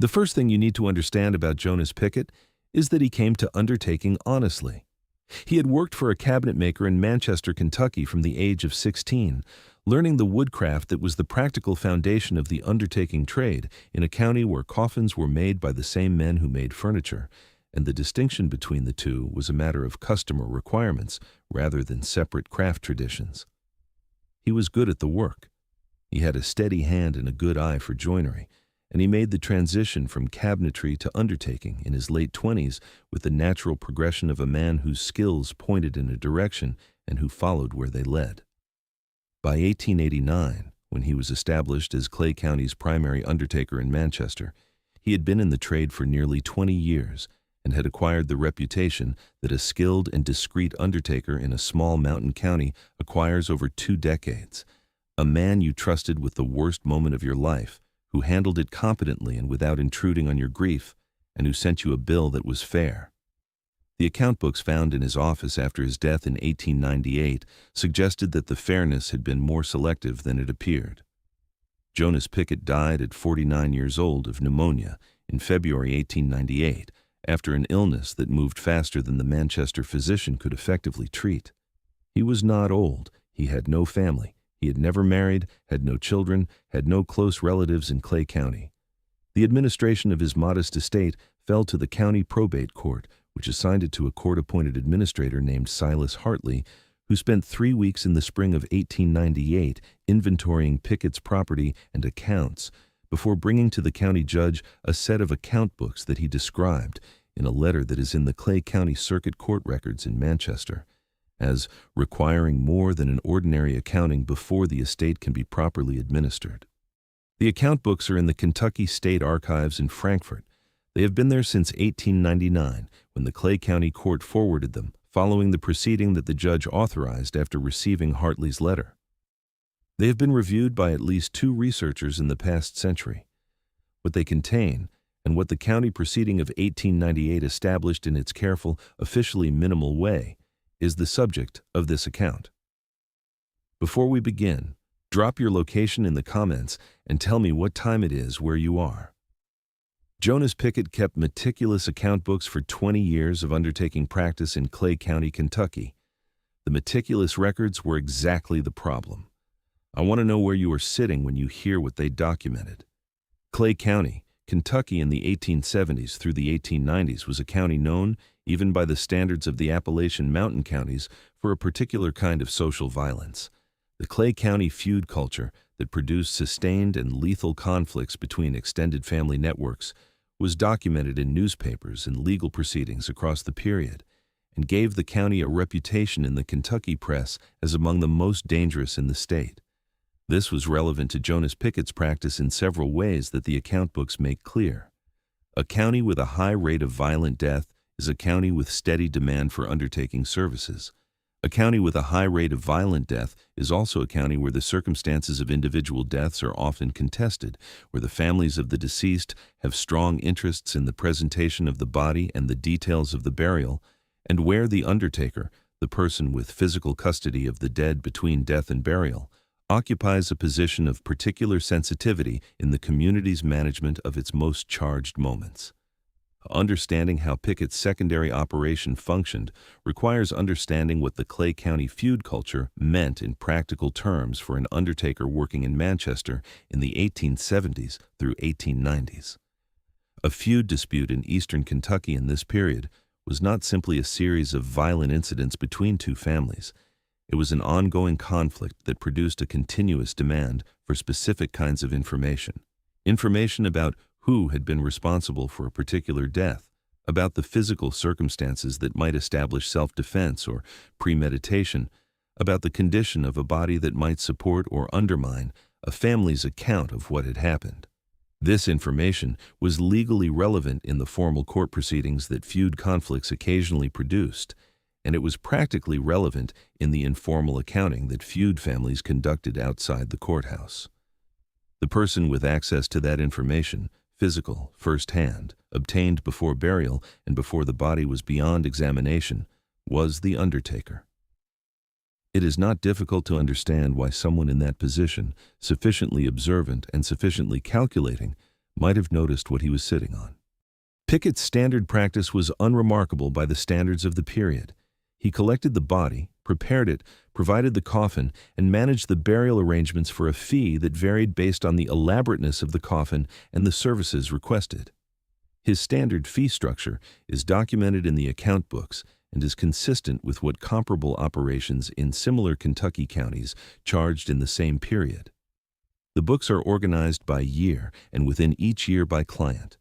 The first thing you need to understand about Jonas Pickett is that he came to undertaking honestly. He had worked for a cabinet maker in Manchester, Kentucky from the age of 16, learning the woodcraft that was the practical foundation of the undertaking trade in a county where coffins were made by the same men who made furniture, and the distinction between the two was a matter of customer requirements rather than separate craft traditions. He was good at the work. He had a steady hand and a good eye for joinery, and he made the transition from cabinetry to undertaking in his late 20s with the natural progression of a man whose skills pointed in a direction and who followed where they led. By 1889, when he was established as Clay County's primary undertaker in Manchester, he had been in the trade for nearly 20 years and had acquired the reputation that a skilled and discreet undertaker in a small mountain county acquires over 2 decades. A man you trusted with the worst moment of your life, who handled it competently and without intruding on your grief, and who sent you a bill that was fair. The account books found in his office after his death in 1898 suggested that the fairness had been more selective than it appeared. Jonas Pickett died at 49 years old of pneumonia in February 1898 after an illness that moved faster than the Manchester physician could effectively treat. He was not old, he had no family. He had never married, had no children, had no close relatives in Clay County. The administration of his modest estate fell to the county probate court, which assigned it to a court-appointed administrator named Silas Hartley, who spent 3 weeks in the spring of 1898 inventorying Pickett's property and accounts before bringing to the county judge a set of account books that he described in a letter that is in the Clay County Circuit Court records in Manchester as requiring more than an ordinary accounting before the estate can be properly administered. The account books are in the Kentucky State Archives in Frankfort. They have been there since 1899, when the Clay County Court forwarded them, following the proceeding that the judge authorized after receiving Hartley's letter. They have been reviewed by at least 2 researchers in the past century. What they contain, and what the county proceeding of 1898 established in its careful, officially minimal way, is the subject of this account. Before we begin, drop your location in the comments and tell me what time it is where you are. Jonas Pickett kept meticulous account books for 20 years of undertaking practice in Clay County, Kentucky. The meticulous records were exactly the problem. I want to know where you are sitting when you hear what they documented. Clay County, Kentucky in the 1870s through the 1890s was a county known, even by the standards of the Appalachian mountain counties, for a particular kind of social violence. The Clay County feud culture that produced sustained and lethal conflicts between extended family networks was documented in newspapers and legal proceedings across the period, and gave the county a reputation in the Kentucky press as among the most dangerous in the state. This was relevant to Jonas Pickett's practice in several ways that the account books make clear. A county with a high rate of violent death is a county with steady demand for undertaking services. A county with a high rate of violent death is also a county where the circumstances of individual deaths are often contested, where the families of the deceased have strong interests in the presentation of the body and the details of the burial, and where the undertaker, the person with physical custody of the dead between death and burial, occupies a position of particular sensitivity in the community's management of its most charged moments. Understanding how Pickett's secondary operation functioned requires understanding what the Clay County feud culture meant in practical terms for an undertaker working in Manchester in the 1870s through 1890s. A feud dispute in eastern Kentucky in this period was not simply a series of violent incidents between 2 families. It was an ongoing conflict that produced a continuous demand for specific kinds of information. Information about who had been responsible for a particular death, about the physical circumstances that might establish self-defense or premeditation, about the condition of a body that might support or undermine a family's account of what had happened. This information was legally relevant in the formal court proceedings that feud conflicts occasionally produced, and it was practically relevant in the informal accounting that feud families conducted outside the courthouse. The person with access to that information, physical, first-hand, obtained before burial and before the body was beyond examination, was the undertaker. It is not difficult to understand why someone in that position, sufficiently observant and sufficiently calculating, might have noticed what he was sitting on. Pickett's standard practice was unremarkable by the standards of the period. He collected the body, prepared it, provided the coffin, and managed the burial arrangements for a fee that varied based on the elaborateness of the coffin and the services requested. His standard fee structure is documented in the account books and is consistent with what comparable operations in similar Kentucky counties charged in the same period. The books are organized by year and within each year by client,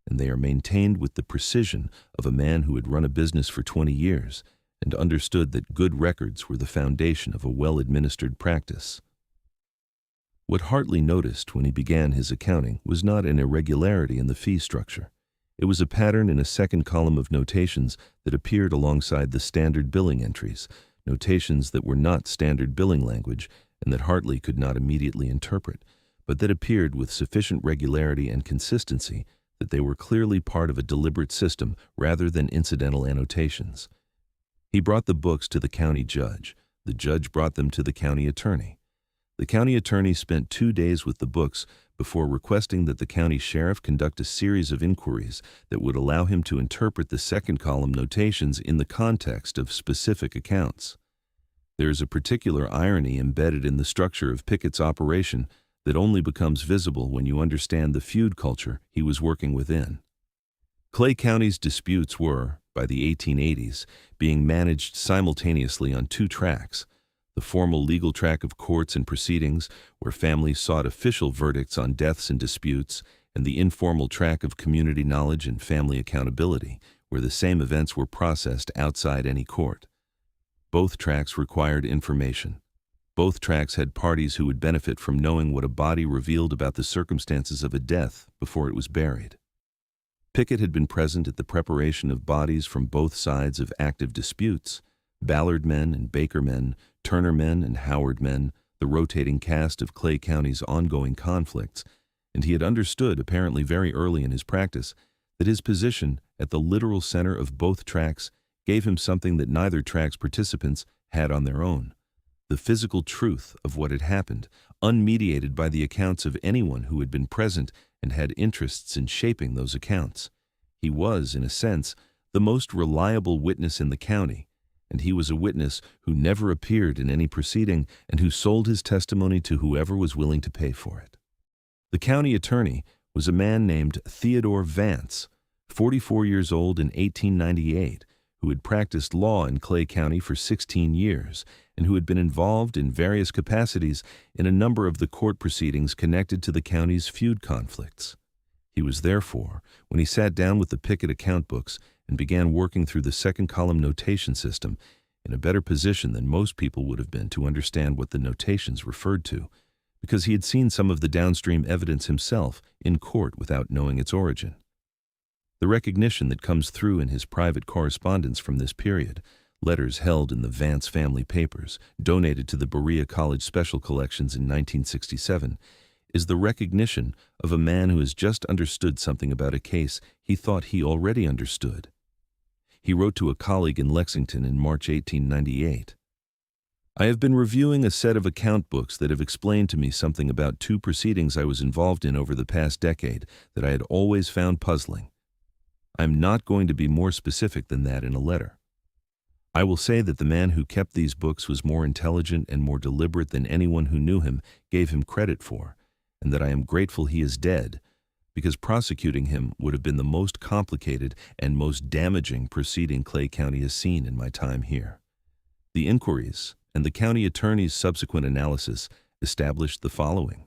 and they are maintained with the precision of a man who had run a business for 20 years and understood that good records were the foundation of a well-administered practice. What Hartley noticed when he began his accounting was not an irregularity in the fee structure. It was a pattern in a second column of notations that appeared alongside the standard billing entries, notations that were not standard billing language and that Hartley could not immediately interpret, but that appeared with sufficient regularity and consistency that they were clearly part of a deliberate system rather than incidental annotations. He brought the books to the county judge. The judge brought them to the county attorney. The county attorney spent 2 days with the books before requesting that the county sheriff conduct a series of inquiries that would allow him to interpret the second column notations in the context of specific accounts. There is a particular irony embedded in the structure of Pickett's operation that only becomes visible when you understand the feud culture he was working within. Clay County's disputes were, by the 1880s, being managed simultaneously on 2 tracks: the formal legal track of courts and proceedings, where families sought official verdicts on deaths and disputes, and the informal track of community knowledge and family accountability, where the same events were processed outside any court. Both tracks required information. Both tracks had parties who would benefit from knowing what a body revealed about the circumstances of a death before it was buried. Pickett had been present at the preparation of bodies from both sides of active disputes: Ballard men and Baker men, Turner men and Howard men, the rotating cast of Clay County's ongoing conflicts, and he had understood, apparently very early in his practice, that his position at the literal center of both tracks gave him something that neither track's participants had on their own: the physical truth of what had happened, unmediated by the accounts of anyone who had been present and had interests in shaping those accounts. He was, in a sense, the most reliable witness in the county, and he was a witness who never appeared in any proceeding and who sold his testimony to whoever was willing to pay for it. The county attorney was a man named Theodore Vance, 44 years old in 1898, who had practiced law in Clay County for 16 years and who had been involved in various capacities in a number of the court proceedings connected to the county's feud conflicts. He was therefore, when he sat down with the Pickett account books and began working through the second column notation system, in a better position than most people would have been to understand what the notations referred to, because he had seen some of the downstream evidence himself in court without knowing its origin. The recognition that comes through in his private correspondence from this period, letters held in the Vance family papers, donated to the Berea College Special Collections in 1967, is the recognition of a man who has just understood something about a case he thought he already understood. He wrote to a colleague in Lexington in March 1898, "I have been reviewing a set of account books that have explained to me something about 2 proceedings I was involved in over the past decade that I had always found puzzling. I am not going to be more specific than that in a letter. I will say that the man who kept these books was more intelligent and more deliberate than anyone who knew him gave him credit for, and that I am grateful he is dead, because prosecuting him would have been the most complicated and most damaging proceeding Clay County has seen in my time here." The inquiries and the county attorney's subsequent analysis established the following.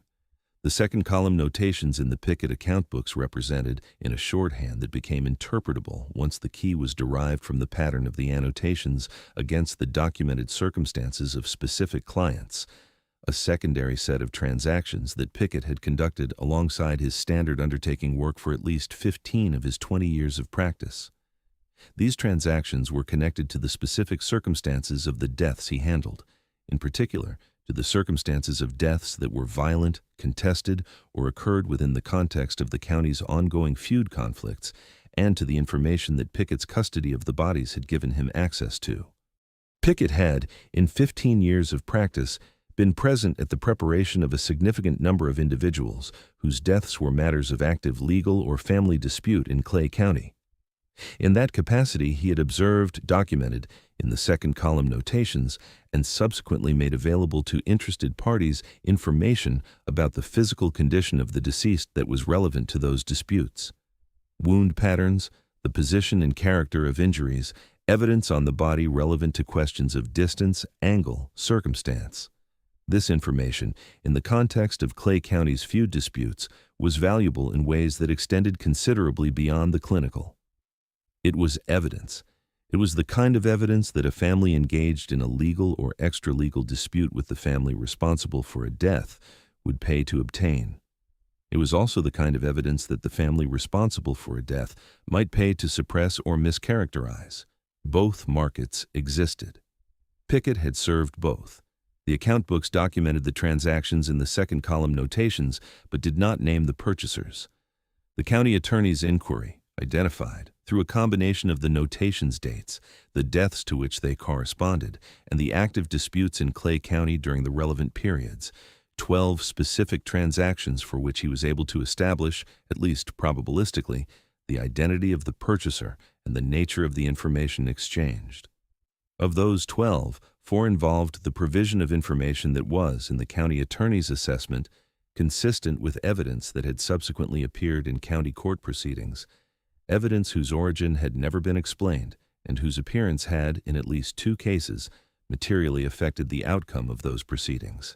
The second column notations in the Pickett account books represented, in a shorthand that became interpretable once the key was derived from the pattern of the annotations against the documented circumstances of specific clients, a secondary set of transactions that Pickett had conducted alongside his standard undertaking work for at least 15 of his 20 years of practice. These transactions were connected to the specific circumstances of the deaths he handled, in particular to the circumstances of deaths that were violent, contested, or occurred within the context of the county's ongoing feud conflicts, and to the information that Pickett's custody of the bodies had given him access to. Pickett had, in 15 years of practice, been present at the preparation of a significant number of individuals whose deaths were matters of active legal or family dispute in Clay County. In that capacity, he had observed, documented, in the second column notations, and subsequently made available to interested parties information about the physical condition of the deceased that was relevant to those disputes. Wound patterns, the position and character of injuries, evidence on the body relevant to questions of distance, angle, circumstance. This information, in the context of Clay County's feud disputes, was valuable in ways that extended considerably beyond the clinical. It was evidence. It was the kind of evidence that a family engaged in a legal or extra-legal dispute with the family responsible for a death would pay to obtain. It was also the kind of evidence that the family responsible for a death might pay to suppress or mischaracterize. Both markets existed. Pickett had served both. The account books documented the transactions in the second column notations, but did not name the purchasers. The county attorney's inquiry identified, through a combination of the notations dates, the deaths to which they corresponded, and the active disputes in Clay County during the relevant periods, 12 specific transactions for which he was able to establish, at least probabilistically, the identity of the purchaser and the nature of the information exchanged. Of those 12, 4 involved the provision of information that was, in the county attorney's assessment, consistent with evidence that had subsequently appeared in county court proceedings, evidence whose origin had never been explained and whose appearance had, in at least 2 cases, materially affected the outcome of those proceedings.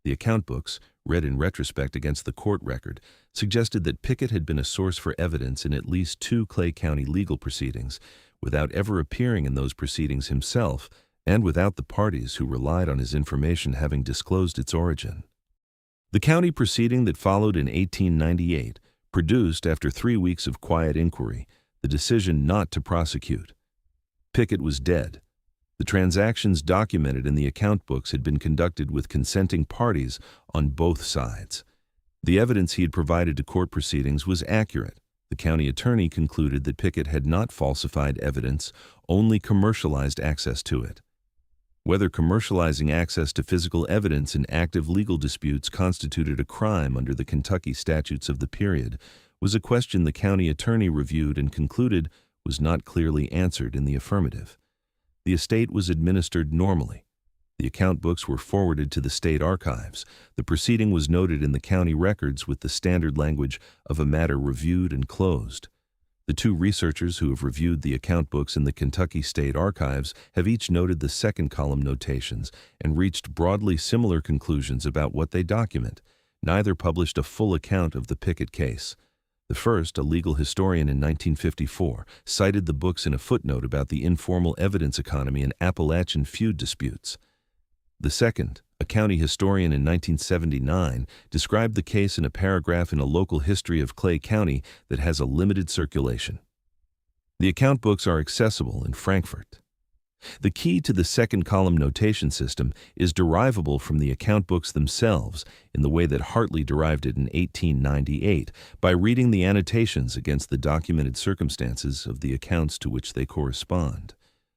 The account books, read in retrospect against the court record, suggested that Pickett had been a source for evidence in at least 2 Clay County legal proceedings, without ever appearing in those proceedings himself, and without the parties who relied on his information having disclosed its origin. The county proceeding that followed in 1898 produced, after 3 weeks of quiet inquiry, the decision not to prosecute. Pickett was dead. The transactions documented in the account books had been conducted with consenting parties on both sides. The evidence he had provided to court proceedings was accurate. The county attorney concluded that Pickett had not falsified evidence, only commercialized access to it. Whether commercializing access to physical evidence in active legal disputes constituted a crime under the Kentucky statutes of the period was a question the county attorney reviewed and concluded was not clearly answered in the affirmative. The estate was administered normally. The account books were forwarded to the state archives. The proceeding was noted in the county records with the standard language of a matter reviewed and closed. The 2 researchers who have reviewed the account books in the Kentucky State Archives have each noted the second column notations and reached broadly similar conclusions about what they document. Neither published a full account of the Pickett case. The first, a legal historian in 1954, cited the books in a footnote about the informal evidence economy in Appalachian feud disputes. The second, a county historian in 1979, described the case in a paragraph in a local history of Clay County that has a limited circulation. The account books are accessible in Frankfurt. The key to the second column notation system is derivable from the account books themselves in the way that Hartley derived it in 1898 by reading the annotations against the documented circumstances of the accounts to which they correspond.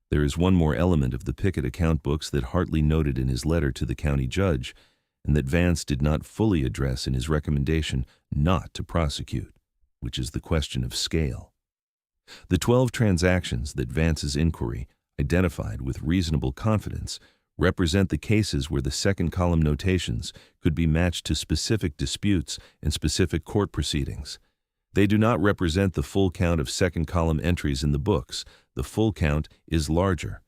There is one more element of the Pickett account books that Hartley noted in his letter to the county judge, and that Vance did not fully address in his recommendation not to prosecute, which is the question of scale. The 12 transactions that Vance's inquiry identified with reasonable confidence represent the cases where the second column notations could be matched to specific disputes and specific court proceedings. They do not represent the full count of second column entries in the books. The full count is larger.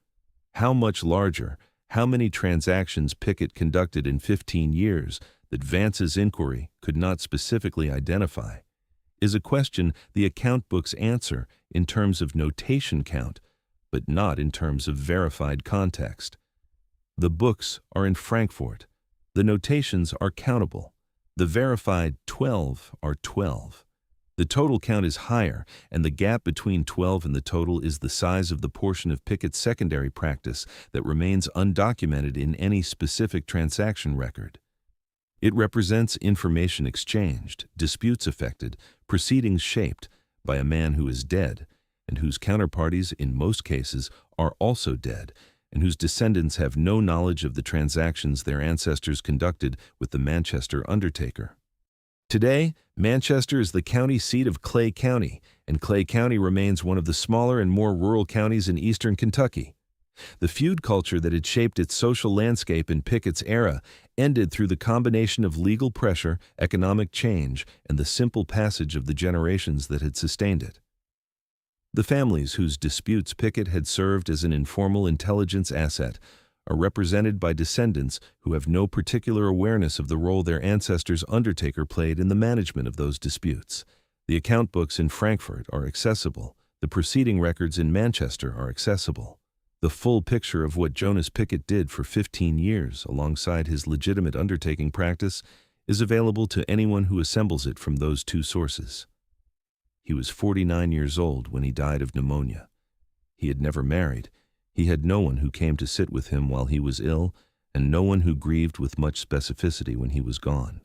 How much larger, how many transactions Pickett conducted in 15 years that Vance's inquiry could not specifically identify, is a question the account books answer in terms of notation count, but not in terms of verified context. The books are in Frankfurt. The notations are countable. The verified 12 are 12. The total count is higher, and the gap between 12 and the total is the size of the portion of Pickett's secondary practice that remains undocumented in any specific transaction record. It represents information exchanged, disputes affected, proceedings shaped by a man who is dead, and whose counterparties in most cases are also dead, and whose descendants have no knowledge of the transactions their ancestors conducted with the Manchester Undertaker. Today, Manchester is the county seat of Clay County, and Clay County remains one of the smaller and more rural counties in eastern Kentucky. The feud culture that had shaped its social landscape in Pickett's era ended through the combination of legal pressure, economic change, and the simple passage of the generations that had sustained it. The families whose disputes Pickett had served as an informal intelligence asset are represented by descendants who have no particular awareness of the role their ancestors' Undertaker played in the management of those disputes. The account books in Frankfort are accessible. The proceeding records in Manchester are accessible. The full picture of what Jonas Pickett did for 15 years alongside his legitimate undertaking practice is available to anyone who assembles it from those two sources. He was 49 years old when he died of pneumonia. He had never married. He had no one who came to sit with him while he was ill, and no one who grieved with much specificity when he was gone.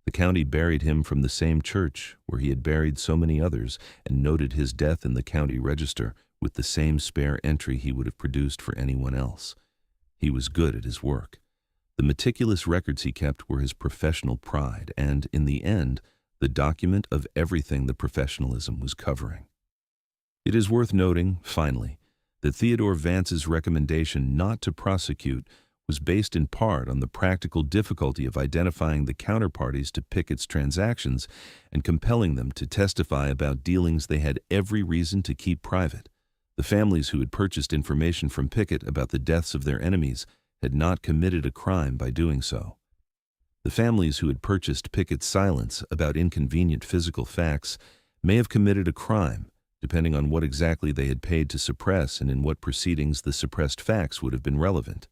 The county buried him from the same church where he had buried so many others and noted his death in the county register with the same spare entry he would have produced for anyone else. He was good at his work. The meticulous records he kept were his professional pride and, in the end, the document of everything the professionalism was covering. It is worth noting, finally, that Theodore Vance's recommendation not to prosecute was based in part on the practical difficulty of identifying the counterparties to Pickett's transactions and compelling them to testify about dealings they had every reason to keep private. The families who had purchased information from Pickett about the deaths of their enemies had not committed a crime by doing so. The families who had purchased Pickett's silence about inconvenient physical facts may have committed a crime, depending on what exactly they had paid to suppress and in what proceedings the suppressed facts would have been relevant.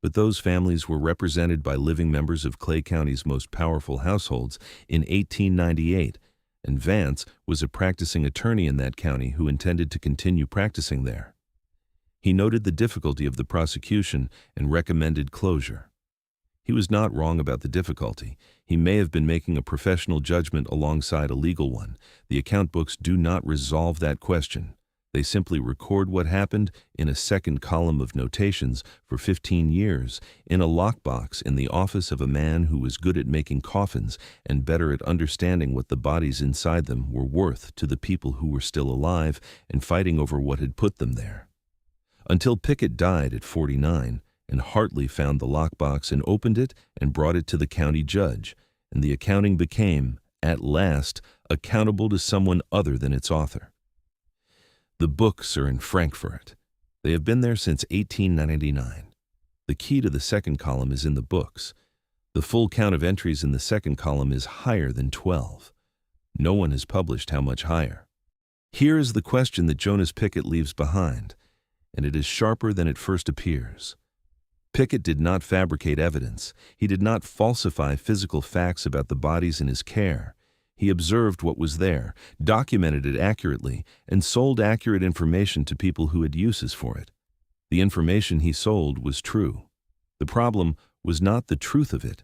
But those families were represented by living members of Clay County's most powerful households in 1898, and Vance was a practicing attorney in that county who intended to continue practicing there. He noted the difficulty of the prosecution and recommended closure. He was not wrong about the difficulty. He may have been making a professional judgment alongside a legal one. The account books do not resolve that question. They simply record what happened in a second column of notations for 15 years in a lockbox in the office of a man who was good at making coffins and better at understanding what the bodies inside them were worth to the people who were still alive and fighting over what had put them there. Until Pickett died at 49, and Hartley found the lockbox and opened it and brought it to the county judge, and the accounting became, at last, accountable to someone other than its author. The books are in Frankfort. They have been there since 1899. The key to the second column is in the books. The full count of entries in the second column is higher than 12. No one has published how much higher. Here is the question that Jonas Pickett leaves behind, and it is sharper than it first appears. Pickett did not fabricate evidence. He did not falsify physical facts about the bodies in his care. He observed what was there, documented it accurately, and sold accurate information to people who had uses for it. The information he sold was true. The problem was not the truth of it,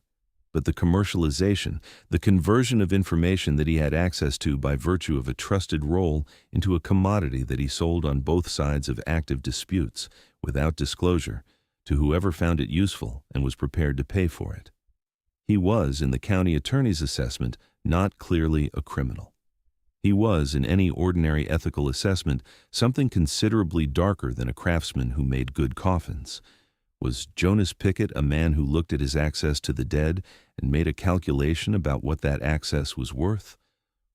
but the commercialization, the conversion of information that he had access to by virtue of a trusted role into a commodity that he sold on both sides of active disputes, without disclosure, to whoever found it useful and was prepared to pay for it. He was, in the county attorney's assessment, not clearly a criminal. He was, in any ordinary ethical assessment, something considerably darker than a craftsman who made good coffins. Was Jonas Pickett a man who looked at his access to the dead and made a calculation about what that access was worth?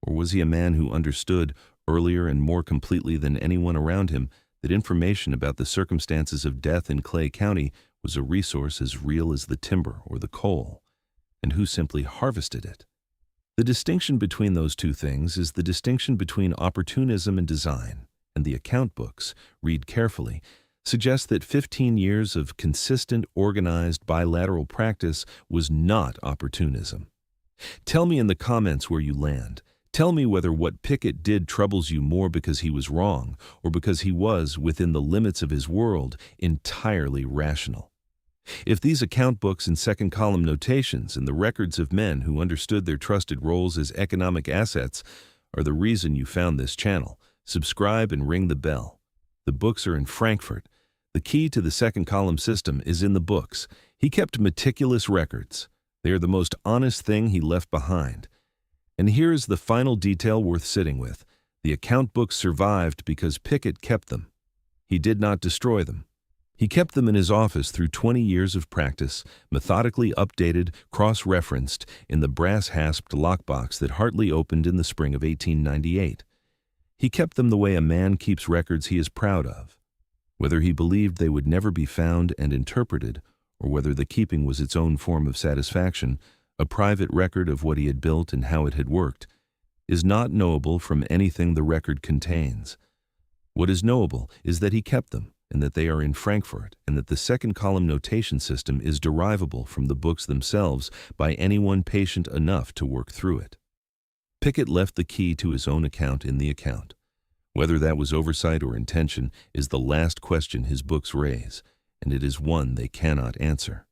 Or was he a man who understood, earlier and more completely than anyone around him, that information about the circumstances of death in Clay County was a resource as real as the timber or the coal, and who simply harvested it? The distinction between those two things is the distinction between opportunism and design, and the account books, read carefully, suggest that 15 years of consistent, organized, bilateral practice was not opportunism. Tell me in the comments where you land. Tell me whether what Pickett did troubles you more because he was wrong or because he was, within the limits of his world, entirely rational. If these account books and second column notations and the records of men who understood their trusted roles as economic assets are the reason you found this channel, subscribe and ring the bell. The books are in Frankfort. The key to the second column system is in the books. He kept meticulous records. They are the most honest thing he left behind. And here is the final detail worth sitting with. The account books survived because Pickett kept them. He did not destroy them. He kept them in his office through 20 years of practice, methodically updated, cross-referenced in the brass-hasped lockbox that Hartley opened in the spring of 1898. He kept them the way a man keeps records he is proud of. Whether he believed they would never be found and interpreted, or whether the keeping was its own form of satisfaction, a private record of what he had built and how it had worked, is not knowable from anything the record contains. What is knowable is that he kept them, and that they are in Frankfurt, and that the second column notation system is derivable from the books themselves by anyone patient enough to work through it. Pickett left the key to his own account in the account. Whether that was oversight or intention is the last question his books raise, and it is one they cannot answer.